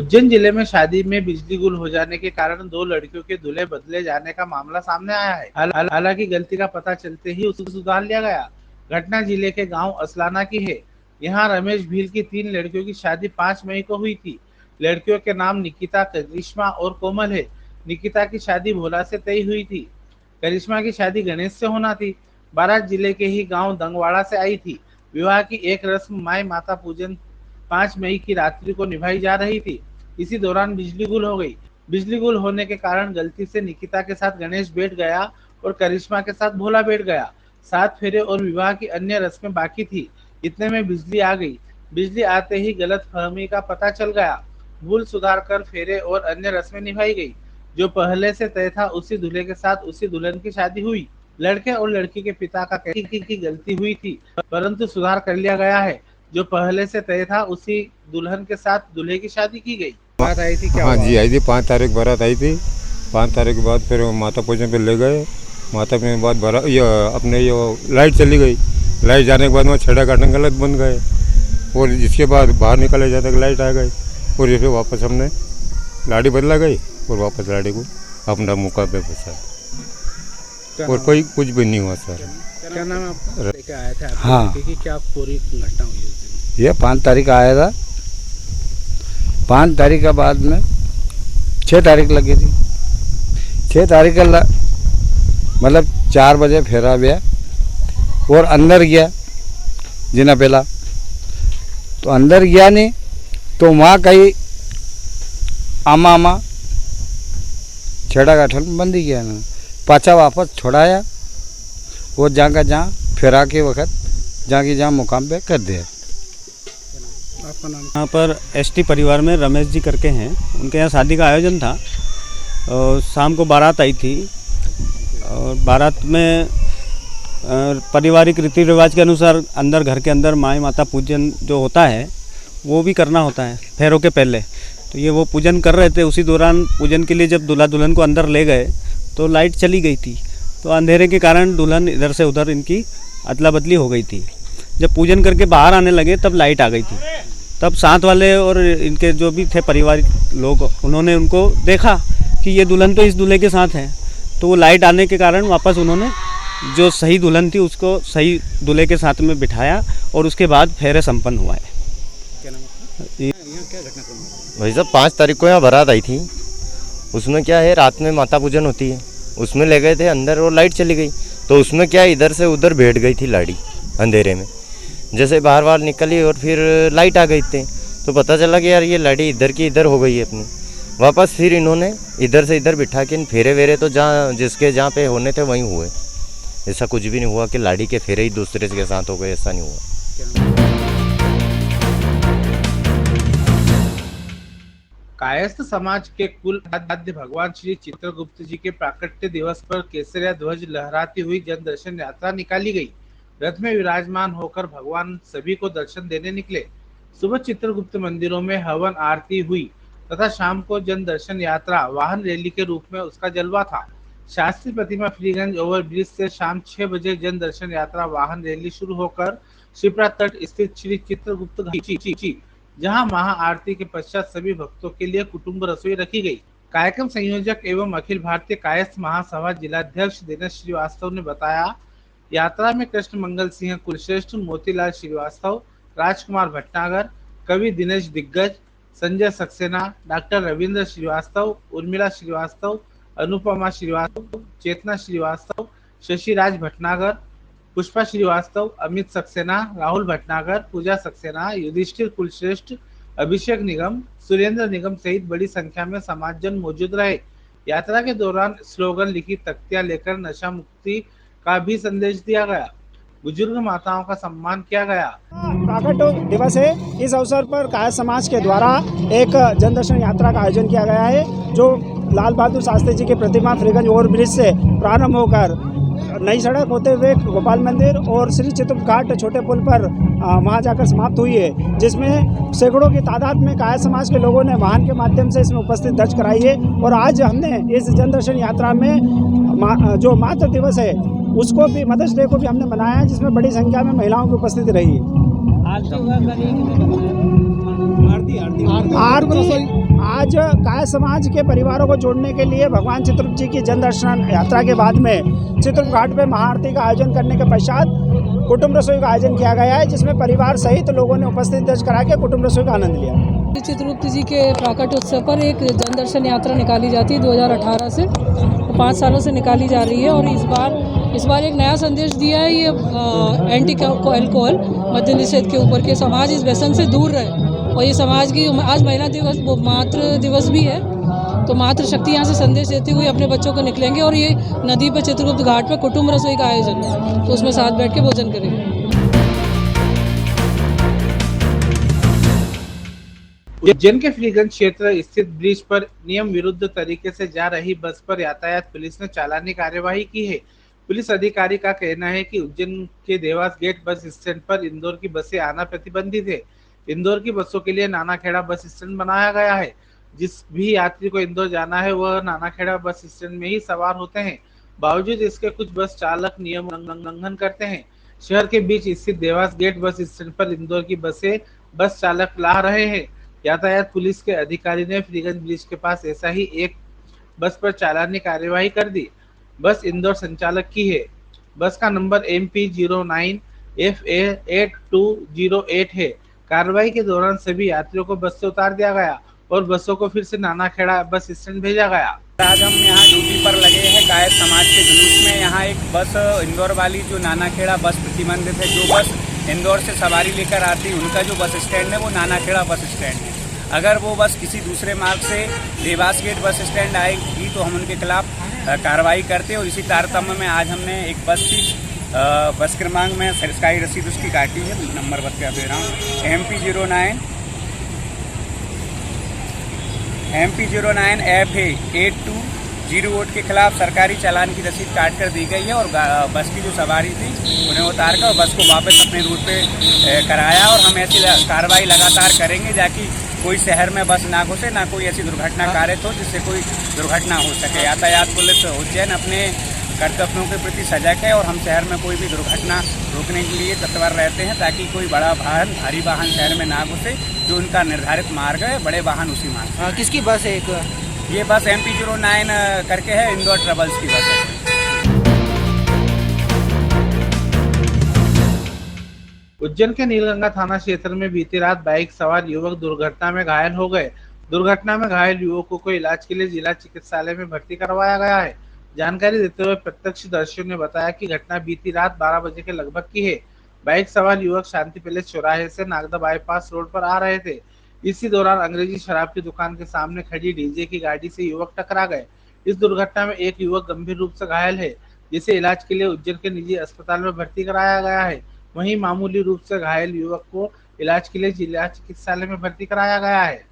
उज्जैन जिले में शादी में बिजली गुल हो जाने के कारण दो लड़कियों के दूल्हे बदले जाने का मामला सामने आया है। हालांकि गलती का पता चलते ही उसे सुधार लिया गया। घटना जिले के गांव असलाना की है। यहां रमेश भील की 3 लड़कियों की शादी 5 मई को हुई थी। लड़कियों के नाम निकिता, करिश्मा और कोमल है। निकिता की शादी भोला से तय हुई थी। करिश्मा की शादी गणेश से होना थी। बारात जिले के ही गांव दंगवाड़ा से आई थी। विवाह की एक रस्म माई माता पूजन 5 मई की रात्रि को निभाई जा रही थी। इसी दौरान बिजली गुल हो गई। बिजली गुल होने के कारण गलती से निकिता के साथ गणेश बैठ गया और करिश्मा के साथ भोला बैठ गया। 7 फेरे और विवाह की अन्य रस्में बाकी थी। इतने में बिजली आ गई। बिजली आते ही गलतफहमी का पता चल गया। भूल सुधार कर फेरे और अन्य रस्में निभाई गई। जो पहले से तय था उसी दूल्हे के साथ उसी दुल्हन की शादी हुई। लड़के और लड़की के पिता का कहती की गलती हुई थी, परंतु सुधार कर लिया गया है। जो पहले से तय था उसी दुल्हन के साथ दूल्हे की शादी की गई। बात आई थी क्या? हाँ जी, आई थी 5 तारीख बारात आई थी। 5 तारीख के बाद फिर माता पूजन पे ले गए। माता पूजन के बाद अपने लाइट चली गई। लाइट जाने के बाद वहाँ छेड़ा काटने गलत बन गए और जिसके बाद बाहर निकले जाते लाइट आ गई और फिर वापस हमने लाड़ी बदला गई और वापस लाड़ी को अपना मौका पे फंसा और कोई कुछ भी नहीं हुआ सर। क्या नाम है आपका? लेके आए थे आपकी हाँ। लड़की की, क्या पूरी घटना हुई उस दिन? ये 5 तारीख आया था। 5 तारीख के बाद में 6 तारीख लगी थी। 6 तारीख का मतलब 4 बजे फेरा गया और अंदर गया जिना पहला तो अंदर गया नहीं तो वहाँ कहीं आमा छेड़ा गाठल बंद ही गया ना। पाछा वापस छोड़ाया और जहाँ का जहाँ फेरा के वक्त जहाँ की जहाँ मुकाम पे कर दिया। आपका नाम? यहाँ पर एसटी परिवार में रमेश जी करके हैं, उनके यहाँ शादी का आयोजन था और शाम को बारात आई थी और बारात में पारिवारिक रीति रिवाज के अनुसार अंदर घर के अंदर माई माता पूजन जो होता है वो भी करना होता है फेरों के पहले। तो ये वो पूजन कर रहे थे। उसी दौरान पूजन के लिए जब दूल्हा दुल्हन को अंदर ले गए तो लाइट चली गई थी। तो अंधेरे के कारण दुल्हन इधर से उधर इनकी अदला बदली हो गई थी। जब पूजन करके बाहर आने लगे तब लाइट आ गई थी। तब साथ वाले और इनके जो भी थे पारिवारिक लोग उन्होंने उनको देखा कि ये दुल्हन तो इस दूल्हे के साथ है। तो वो लाइट आने के कारण वापस उन्होंने जो सही दुल्हन थी उसको सही दूल्हे के साथ में बिठाया और उसके बाद फेरे संपन्न हुआ है। क्या नाम है? यहाँ क्या घटना हुई? भाई साहब 5 तारीख को यहाँ बारात आई थी। उसमें क्या है, रात में माता पूजन होती है, उसमें ले गए थे अंदर और लाइट चली गई। तो उसमें क्या इधर से उधर बैठ गई थी लाड़ी अंधेरे में। जैसे बाहर निकली और फिर लाइट आ गई थी तो पता चला कि यार ये लाड़ी इधर की इधर हो गई है अपनी। वापस फिर इन्होंने इधर से इधर बिठा के फेरे वेरे तो जहाँ जिसके जहाँ पे होने थे वहीं हुए। ऐसा कुछ भी नहीं हुआ कि लाड़ी के फेरे ही दूसरे के साथ हो गए, ऐसा नहीं हुआ। कायस्थ समाज के कुल आराध्य भगवान श्री चित्रगुप्त जी के प्राकट्य दिवस पर केसरिया ध्वज लहराती हुई जन दर्शन यात्रा निकाली गई। रथ में विराजमान होकर भगवान सभी को दर्शन देने निकले। सुबह चित्रगुप्त मंदिरों में हवन आरती हुई तथा शाम को जन दर्शन यात्रा वाहन रैली के रूप में उसका जलवा था। शास्त्री प्रतिमा फ्रीगंज ओवरब्रिज से शाम 6 बजे जन दर्शन यात्रा वाहन रैली शुरू होकर शिप्रा तट स्थित श्री चित्रगुप्त घाटी जहां महा आरती के पश्चात सभी भक्तों के लिए कुटुंब रसोई रखी गई। कार्यक्रम संयोजक एवं अखिल भारतीय कायस्थ महासभा जिलाध्यक्ष दिनेश श्रीवास्तव ने बताया, यात्रा में कृष्ण मंगल सिंह कुलश्रेष्ठ, मोतीलाल श्रीवास्तव, राजकुमार भटनागर, कवि दिनेश दिग्गज, संजय सक्सेना, डॉक्टर रविंद्र श्रीवास्तव, उर्मिला श्रीवास्तव, अनुपमा श्रीवास्तव, चेतना श्रीवास्तव, शशिराज भटनागर, पुष्पा श्रीवास्तव, अमित सक्सेना, राहुल भटनागर, पूजा सक्सेना, युधिष्ठिर कुलश्रेष्ठ, अभिषेक निगम, सुरेंद्र निगम सहित बड़ी संख्या में समाजजन मौजूद रहे। यात्रा के दौरान स्लोगन लिखी तख्तियां लेकर नशा मुक्ति का भी संदेश दिया गया। बुजुर्ग माताओं का सम्मान किया गया। प्राकट्य दिवस है। इस अवसर पर कायस्थ समाज के द्वारा एक जन दर्शन यात्रा का आयोजन किया गया है जो लाल बहादुर शास्त्री जी की प्रतिमा फ्रीगंज ओवरब्रिज से प्रारंभ होकर नई सड़क होते हुए गोपाल मंदिर और श्री चित्रगुप्त घाट छोटे पुल पर वहाँ जाकर समाप्त हुई है, जिसमें सैकड़ों की तादाद में कायस्थ समाज के लोगों ने वाहन के माध्यम से इसमें उपस्थित दर्ज कराई है। और आज हमने इस जन दर्शन यात्रा में जो मातृ दिवस है उसको भी, मदर्स डे को भी हमने मनाया, जिसमें बड़ी संख्या में महिलाओं की उपस्थिति रही। आज कायर समाज के परिवारों को जोड़ने के लिए भगवान चित्रगुप्त जी की जन दर्शन यात्रा के बाद में चित्रगुप्त घाट पे महाआरती का आयोजन करने के पश्चात कुटुंब रसोई का आयोजन किया गया है, जिसमें परिवार सहित लोगों ने उपस्थिति दर्ज करा के कुटुंब रसोई का आनंद लिया। चित्रगुप्त जी के प्राकट उत्सव पर एक जन दर्शन यात्रा निकाली जाती है 2018 से, 5 सालों से निकाली जा रही है और इस बार एक नया संदेश दिया है ये एंटी अल्कोहल मद्य निषेध के ऊपर, के समाज इस व्यसन से दूर रहे। और ये समाज की आज महिला दिवस, मातृ दिवस भी है, तो मातृ शक्ति यहाँ से संदेश देते हुए अपने बच्चों को निकलेंगे और ये नदी पर चित्रगुप्त घाट पर कुटुंब रसोई का आयोजन है, तो उसमें साथ बैठ के भोजन करेंगे। उज्जैन के फ्रीगंज क्षेत्र स्थित ब्रिज पर नियम विरुद्ध तरीके से जा रही बस पर यातायात पुलिस ने चालानी कार्यवाही की है। पुलिस अधिकारी का कहना है कि उज्जैन के देवास गेट बस स्टैंड पर इंदौर की बसें आना प्रतिबंधित है। इंदौर की बसों के लिए नानाखेड़ा बस स्टैंड बनाया गया है। जिस भी यात्री को इंदौर जाना है वह नानाखेड़ा बस स्टैंड में ही सवार होते हैं। बावजूद इसके कुछ बस चालक नियम उल्लंघन करते हैं। शहर के बीच स्थित देवास गेट बस स्टैंड पर इंदौर की बसें बस चालक ला रहे हैं। यातायात पुलिस के अधिकारी ने फ्रीगंज ब्रिज के पास ऐसा ही एक बस पर चालानी कार्यवाही कर दी। बस इंदौर संचालक की है। बस का नंबर MP09 FA8208 है। कार्रवाई के दौरान सभी यात्रियों को बस से उतार दिया गया और बसों को फिर से नानाखेड़ा बस स्टैंड भेजा गया। आज हम यहाँ ड्यूटी पर लगे हैं कायर समाज के जुलूस में। यहाँ एक बस इंदौर वाली जो नानाखेड़ा बस प्रतिबंधित है, जो बस इंदौर से सवारी लेकर आती उनका जो बस स्टैंड है वो नानाखेड़ा बस स्टैंड है। अगर वो बस किसी दूसरे मार्ग से देवास गेट बस स्टैंड आएगी तो हम उनके खिलाफ कार्रवाई करते हैं। और इसी तारतम्य में आज हमने एक बस की बस क्रमांक में सरकारी रसीद उसकी काटी है, नंबर बता दे रहा हूँ, MP09 FA8208 के खिलाफ सरकारी चालान की रसीद काट कर दी गई है। और बस की जो सवारी थी उन्हें उतार कर बस को वापस अपने रूट पे कराया। और हम ऐसी कार्रवाई लगातार करेंगे ताकि कोई शहर में बस ना घुसे, ना कोई ऐसी दुर्घटना कारित हो जिससे कोई दुर्घटना हो सके। यातायात पुलिस उज्जैन अपने कर्तव्यों के प्रति सजग है और हम शहर में कोई भी दुर्घटना रोकने के लिए तत्पर रहते हैं ताकि कोई बड़ा वाहन, भारी वाहन शहर में ना घुसे। जो उनका निर्धारित मार्ग है, बड़े वाहन उसी मार्ग। किसकी बस है? ये बस MP09 करके है, इंदौर ट्रेवल्स की बस है। उज्जैन के नीलगंगा थाना क्षेत्र में बीती रात बाइक सवार युवक दुर्घटना में घायल हो गए। दुर्घटना में घायल युवकों को इलाज के लिए जिला चिकित्सालय में भर्ती करवाया गया है। जानकारी देते हुए प्रत्यक्षदर्शियों ने बताया कि घटना बीती रात 12 बजे के लगभग की है। बाइक सवार युवक शांति पैलेस चौराहे से नागदा बाईपास रोड पर आ रहे थे। इसी दौरान अंग्रेजी शराब की दुकान के सामने खड़ी डीजे की गाड़ी से युवक टकरा गए। इस दुर्घटना में एक युवक गंभीर रूप से घायल है, जिसे इलाज के लिए उज्जैन के निजी अस्पताल में भर्ती कराया गया है। वहीं मामूली रूप से घायल युवक को इलाज के लिए जिला चिकित्सालय में भर्ती कराया गया है।